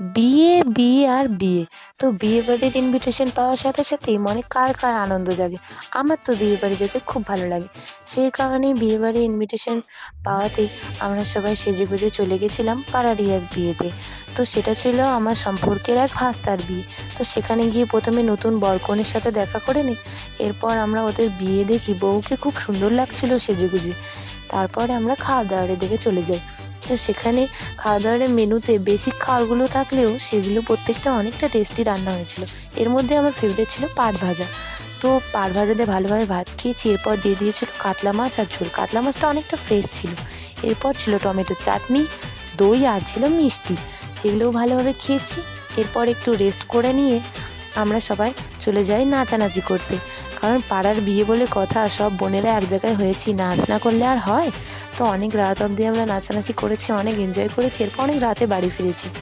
বিয়ে, বিয়ে আর বিয়ে। তো বিয়ে বাড়ির ইনভিটেশন পাওয়ার সাথে সাথেই মনে কার কার আনন্দ জাগে। আমার তো বিয়ে বাড়ি যেতে খুব ভালো লাগে। সেই কারণেই বিয়ে বাড়ির ইনভিটেশন পাওয়াতেই আমরা সবাই সেজেগুজে চলে গেছিলাম পাড়ারই এক বিয়েতে। তো সেটা ছিল আমার সম্পর্কের এক ভাস্তার বিয়ে। তো সেখানে গিয়ে প্রথমে নতুন বরকনের সাথে দেখা করে নিই। এরপর আমরা ওদের বিয়ে দেখি, বউকে খুব সুন্দর লাগছিল সেজেগুজে। তারপরে আমরা খাওয়া দাওয়ারের দিকে চলে যাই। তো সেখানে খাওয়া দাওয়ারের মেনুতে বেসিক খাবারগুলো থাকলেও সেগুলো প্রত্যেকটা অনেকটা টেস্টি রান্না হয়েছিল। এর মধ্যে আমার ফেভারিট ছিল পাট ভাজা। তো পাট ভাজা দিয়ে ভালোভাবে ভাত খেয়েছি। এরপর দিয়ে দিয়েছিল কাতলা মাছ আর ঝোল। কাতলা মাছটা অনেকটা ফ্রেশ ছিল। এরপর ছিল টমেটোর চাটনি, দই আর ছিল মিষ্টি। সেগুলোও ভালোভাবে খেয়েছি। এরপর একটু রেস্ট করে নিয়ে আমরা সবাই চলে যাই নাচানাচি করতে। কারণ পাড়ার বিয়ে বলে কথা, সব বোনেরা এক জায়গায় হয়েছি, নাচ না করলে আর হয়? তো অনেক রাত অবধি আমরা নাচানাচি করেছি, অনেক এনজয় করেছি। এরপর অনেক রাতে বাড়ি ফিরেছি।